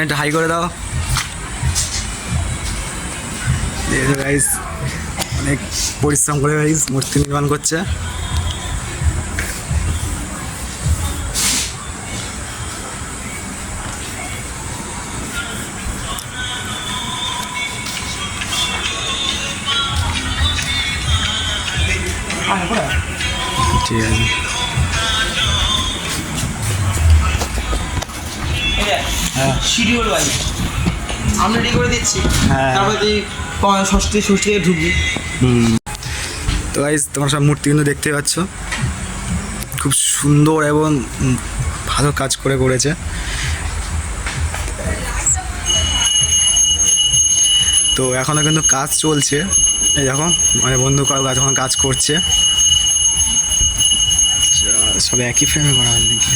একটা হাই করে দাও। গাইস অনেক পরিশ্রম করে গাইস মূর্তি নির্মাণ করছে। ঠিক আছে, শিডিউল ওয়াইজ আমরা রেডি করে দিচ্ছি। হ্যাঁ। তারপরে তুই ষষ্ঠী ষষ্ঠীতে ঢুকবি। তো গাইস তোমরা সব মূর্তি কিন্তু দেখতে পাচ্ছ, খুব সুন্দর এবং ভালো কাজ করেছে। তো এখনও কিন্তু কাজ চলছে, এই দেখো মানে বন্ধু যখন কাজ করছে সব একই ফ্রেমে করা হয় নাকি।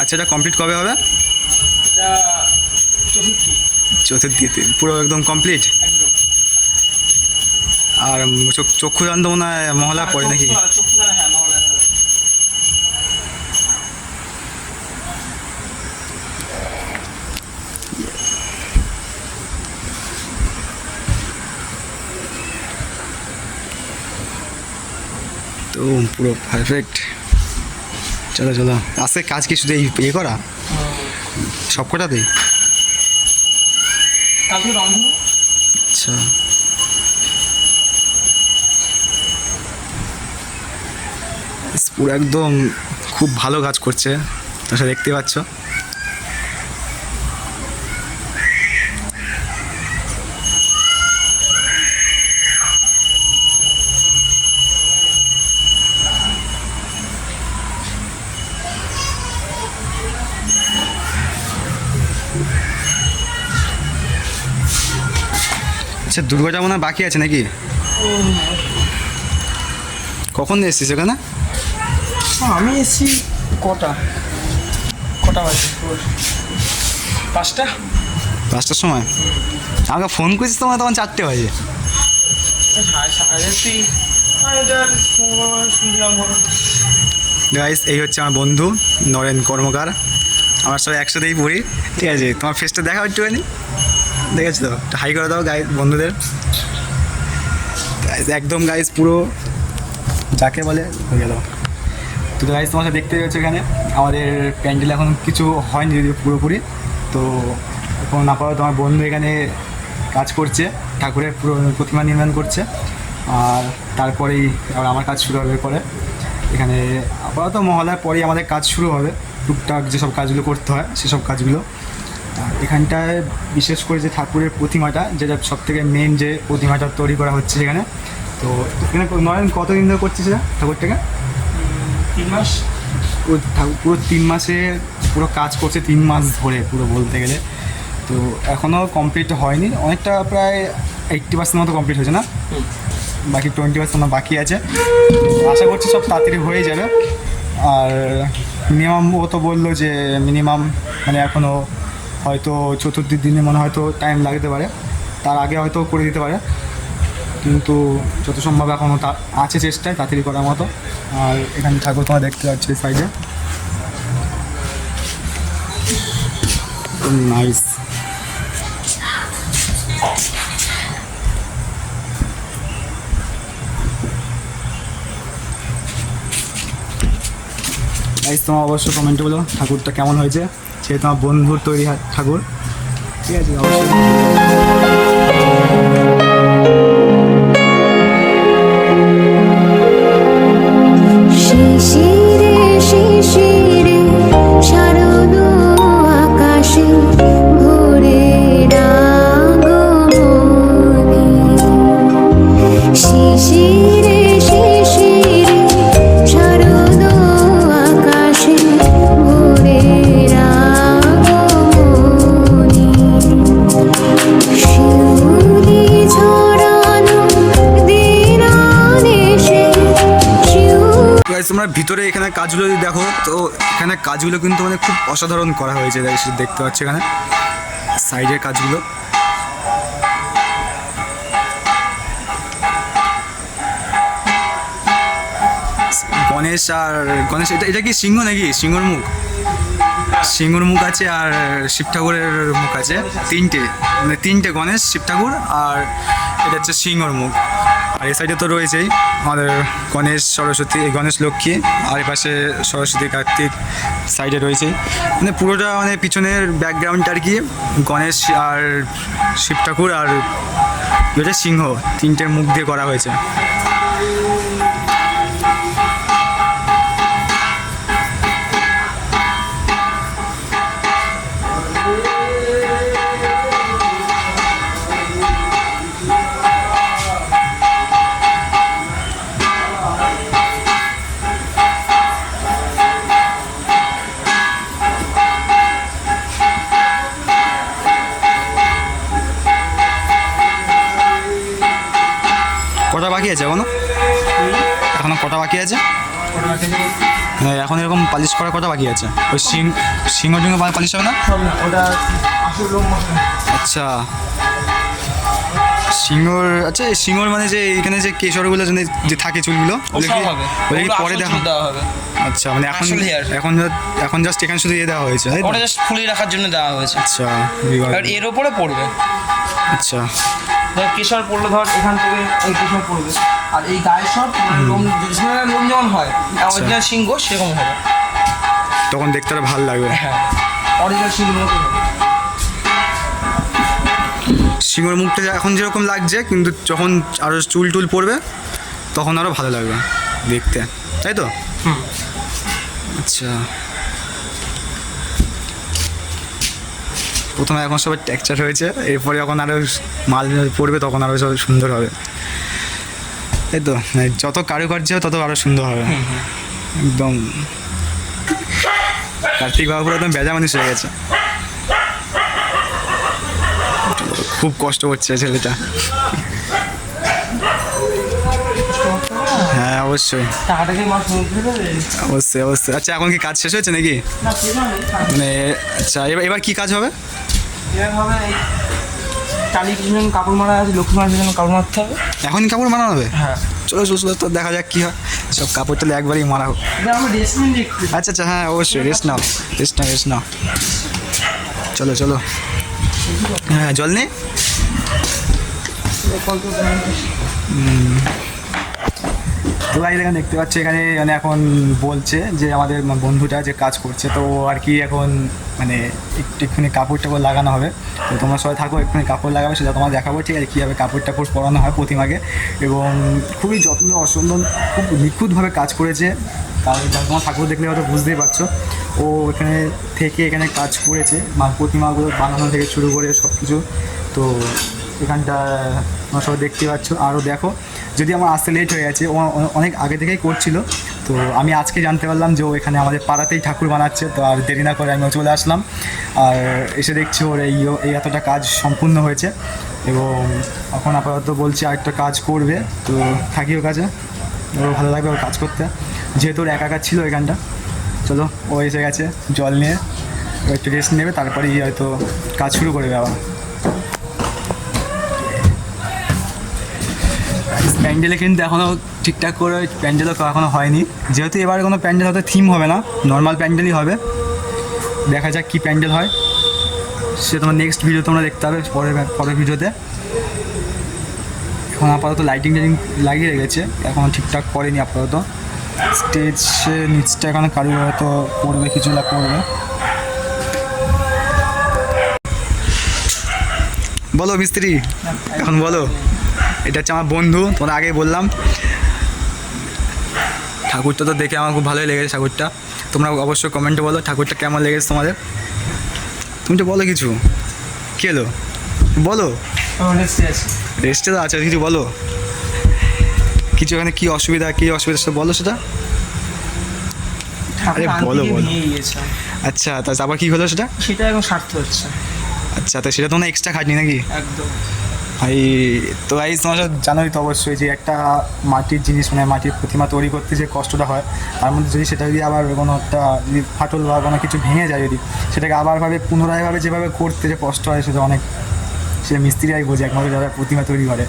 আচ্ছা, এটা কমপ্লিট কবে হবে? চতুর্থীতে পুরো একদম কমপ্লিট। আর চক্ষুদান তো মনে হয় মহলা পড়ে নাকি? তো পুরো পারফেক্ট। চলো চলো, আজকে কাজ কি শুধু ইয়ে করা সব কটাতেই? আচ্ছা, পুরো একদম খুব ভালো কাজ করছে, তোমরা দেখতে পাচ্ছ। আচ্ছা, দুর্গাটা মনে হয় বাকি আছে নাকি? কখন এসেছিস এখানে? আমি এসেছি কটা বাজে? 5টার সময় আমাকে ফোন করেছিস তোমার, তখন 4টে বাজে। গাইস এই হচ্ছে আমার বন্ধু নরেন কর্মকার, আমার সবাই একসাথেই পড়ি। ঠিক আছে, তোমার ফেসটা দেখাও একটুখানি, দেখেছো তো? হাই করে দাও গাইস বন্ধুদের। একদম গাইস পুরো যাকে বলে হয়ে গেল। তো গাইস তোমার সাথে দেখতে পাচ্ছ এখানে আমাদের প্যান্ডেল এখন কিছু হয়নি যদিও পুরোপুরি, তো এখন আপাতত তোমার বন্ধু এখানে কাজ করছে, ঠাকুরের পুরো প্রতিমা নির্মাণ করছে। আর তারপরেই আবার আমার কাজ শুরু হবে পরে। এখানে আপাতত মহলার পরেই আমাদের কাজ শুরু হবে, টুকটাক যেসব কাজগুলো করতে হয় সেসব কাজগুলো। আর এখানটায় বিশেষ করে যে ঠাকুরের প্রতিমাটা, যেটা সবথেকে মেন যে প্রতিমাটা তৈরি করা হচ্ছে সেখানে। তো এখানে নয়ন কতদিন ধরে করছিস ঠাকুরটাকে? 3 মাস। পুরো 3 মাসে পুরো কাজ করছে, 3 মাস ধরে পুরো বলতে গেলে। তো এখনও কমপ্লিট হয়নি, অনেকটা প্রায় 80% মতো কমপ্লিট হয়েছে না, বাকি 20% বাকি আছে। আশা করছি সব তাড়াতাড়ি হয়ে যাবে। আর মিনিমাম ও তো বললো যে মিনিমাম মানে এখনও হয়তো চতুর্থীর দিনে মনে হয়তো টাইম লাগতে পারে, তার আগে হয়তো করে দিতে পারে, কিন্তু যত সম্ভব এখনও তা আছে চেষ্টায় তাড়াতাড়ি করার মতো। আর এখানে ঠাকুর তোমার দেখতে পাচ্ছি সাইডে, নাইস। গাইস তোমার অবশ্যই কমেন্টে বলো ঠাকুরটা কেমন হয়েছে, সে তোমার বন্ধুর তৈরি ঠাকুর। ঠিক আছে, তোমরা ভিতরে এখানে কাজগুলো যদি দেখো, তো এখানে কাজগুলো কিন্তু মানে খুব অসাধারণ করা হয়েছে। দেখতে পাচ্ছ এখানে সাইডের কাজগুলো, গণেশ আর গণেশ, এটা এটা কি সিংহ নাকি? সিংহর মুখ, সিংহর মুখ আছে আর শিব ঠাকুরের মুখ আছে, তিনটে, মানে তিনটে গণেশ, শিব ঠাকুর আর এটা হচ্ছে সিংহর মুখ। আর এই সাইডে তো রয়েছেই আমাদের গণেশ, সরস্বতী, গণেশ, লক্ষ্মী, আর এই পাশে সরস্বতী, কার্তিক সাইডে রয়েছে। মানে পুরোটা মানে পিছনের ব্যাকগ্রাউন্ডটা আর কি গণেশ আর শিব ঠাকুর আর এটা সিংহ, তিনটের মুখ দিয়ে করা হয়েছে। কটা বাকি আছে এখনো? এখনো কটা বাকি আছে? হ্যাঁ, এখন এরকম পালিশ করা কটা বাকি আছে? ওই সিংহ টিংহ পালিশ হবে না? ওটা আসল লোম মশলা। আচ্ছা, সিংহর, আচ্ছা এই সিংহর মানে যে এখানে যে কেশরগুলো যে থাকে চুলগুলো ওগুলো কি পরে দেখা? দেওয়া হবে। আচ্ছা, মানে এখন আসল hair। এখন জাস্ট এখানে শুধু দেওয়া হয়েছে, তাই তো? ওটা জাস্ট ফুলিয়ে রাখার জন্য দেওয়া হয়েছে। আচ্ছা, আর এর ওপরে পড়বে। আচ্ছা, ধর কেশর পড়লো, ধর এখান থেকে এই কেশর পড়বে, আর এই গায়ের সব লোম, লোম যেমন হয় অরিজিনাল সিংহ সেরকম হবে। তখন দেখতে আরো ভালো লাগবে। হ্যাঁ, অরিজিনাল সিংহ মতো হবে। সিংহর মুখটা এখন যেরকম লাগছে, কিন্তু যখন আরো চুল টুল পড়বে তখন আরো ভালো লাগবে দেখতে, তাই তো? আচ্ছা, প্রথমে এখন সবাই টেক্সচার হয়েছে, এরপরে যখন আরও মাল পড়বে তখন আরও সব সুন্দর হবে, তাই তো? মানে যত কারুকার্য হবে তত আরও সুন্দর হবে। একদম কার্তিক বাবু পুরো একদম বেজা মানুষ হয়ে গেছে, খুব কষ্ট করছে ছেলেটা। হ্যাঁ, অবশ্যই টাকাটাকে মাছ মুখে দেবে। অবশ্যই অবশ্যই। আচ্ছা, এখন কি কাজ শেষ হয়েছে নাকি? না সেভাবে মানে আচ্ছা, এবার কি কাজ হবে? এভাবে এই টালি পিছনে কাপড় মারা আছে, লক্ষ্মী মারার পিছনে কাপড় মারতে হবে। এখন কাপড় মারা হবে? হ্যাঁ, চলো চলো চলো, তো দেখা যাক কী হয়। সব কাপড় তাহলে একবারই মারা হোক। এটা আমরা ড্রেসমেন্ট দেখতে। আচ্ছা আচ্ছা, হ্যাঁ অবশ্যই, রেস্ট নাও রেস্ট নাও রেস্ট নাও। চলো চলো, হ্যাঁ জল নেই? তো ভাই এখানে দেখতে পাচ্ছি, এখানে মানে এখন বলছে যে আমাদের বন্ধুটা যে কাজ করছে, তো আর কি এখন মানে একটুখানি কাপড় টাপড় লাগানো হবে। তো তোমরা সবাই থাকো, একটুখানি কাপড় লাগাবে, সেটা তোমার দেখাবো, ঠিক আছে? কীভাবে কাপড় টাপড় পরানো হয় প্রতিমাকে, এবং খুবই যত্ন অসুন্দর, খুব নিখুঁতভাবে কাজ করেছে। কারণ তোমার ঠাকুর দেখলে হয়তো বুঝতেই পারছো, ও এখানে থেকে এখানে কাজ করেছে, প্রতিমাগুলো বানানো থেকে শুরু করে সব কিছু। তো এখানটা তোমরা সবাই দেখতে পাচ্ছ। আরও দেখো, যদি আমার আসতে লেট হয়ে গেছে, ও অনেক আগে থেকেই করছিল, তো আমি আজকে জানতে পারলাম যে ও এখানে আমাদের পাড়াতেই ঠাকুর বানাচ্ছে। তো আর দেরি না করে আমিও চলে আসলাম, আর এসে দেখছি ওর এই এতটা কাজ সম্পূর্ণ হয়েছে, এবং এখন আপাতত বলছি আরেকটা কাজ করবে। তো থাকি ওর কাছে, ওর ভালো লাগবে ওর কাজ করতে, যেহেতু ওর একা ছিল এখানটা। চলো, ও এসে গেছে জল নিয়ে, ও একটু রেস্ট নেবে, তারপরেই হয়তো কাজ শুরু করবে আবার। প্যান্ডেলে কিন্তু এখনও ঠিকঠাক করে প্যান্ডেলও এখনও হয়নি, যেহেতু এবারে কোনো প্যান্ডেল হয়তো থিম হবে না, নর্মাল প্যান্ডেলই হবে। দেখা যাক কী প্যান্ডেল হয়, সে তোমার নেক্সট ভিডিও তোমরা দেখতে হবে পরের ভিডিওতে। এখন আপাতত লাইটিং লাগিয়ে রেখেছে, এখনও ঠিকঠাক করেনি আপাতত। স্টেজে নিচটা এখন কারো হয়তো করবে, কিছুটা করবে। বলো মিস্ত্রি, এখন বলো। এটা হচ্ছে আমার বন্ধু, তোমরা আগেই বললাম। ঠাকুরটা তো দেখে আমার খুব ভালোই লেগেছে ঠাকুরটা। তোমরা অবশ্যই কমেন্টে বলো ঠাকুরটা কেমন লেগেছে তোমাদের। তুমি তো বলো কিছু, কী হলো বলো। রেস্টে তো আছে, কিছু বলো, কিছু এখানে কী অসুবিধা সেটা বলো সেটা। আরে বলো বলো। আচ্ছা, তা আবার কী হলো সেটা? সেটা এখন স্বার্থ হচ্ছে। আচ্ছা, তো সেটা তোমরা এক্সট্রা খাটনি নাকি? একদম ভাই। তো ভাই তোমরা জানোই তো অবশ্যই যে একটা মাটির জিনিস, মানে মাটির প্রতিমা তৈরি করতে যে কষ্টটা হয়, তার মধ্যে যদি সেটা যদি আবার কোনো একটা যদি ফাটল বা কোনো কিছু ভেঙে যায়, যদি সেটাকে আবারভাবে পুনরায়ভাবে যেভাবে করতে যে কষ্ট হয়, সেটা অনেক, সেটা মিস্ত্রিরাই বোঝে, একমাত্র যারা প্রতিমা তৈরি করে।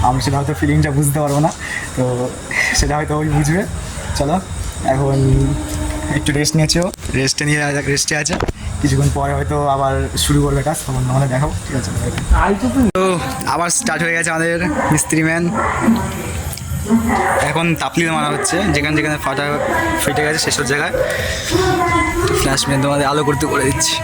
আমরা সেটা হয়তো ফিলিংটা বুঝতে পারবো না, তো সেটা হয়তো ওই বুঝবে। চলো এখন একটু রেস্ট নিয়েছে, রেস্টে আছে, কিছুক্ষণ পরে হয়তো আবার শুরু করবে কাজ, তখন নাহলে দেখাবো, ঠিক আছে। তো আবার স্টার্ট হয়ে গেছে আমাদের মিস্ত্রি ম্যান। এখন তাপলি মারা হচ্ছে, যেখানে যেখানে ফাটা ফেটে গেছে সেসব জায়গায় ফ্ল্যাশ ম্যান তোমাদের আলো করতে করে দিচ্ছি।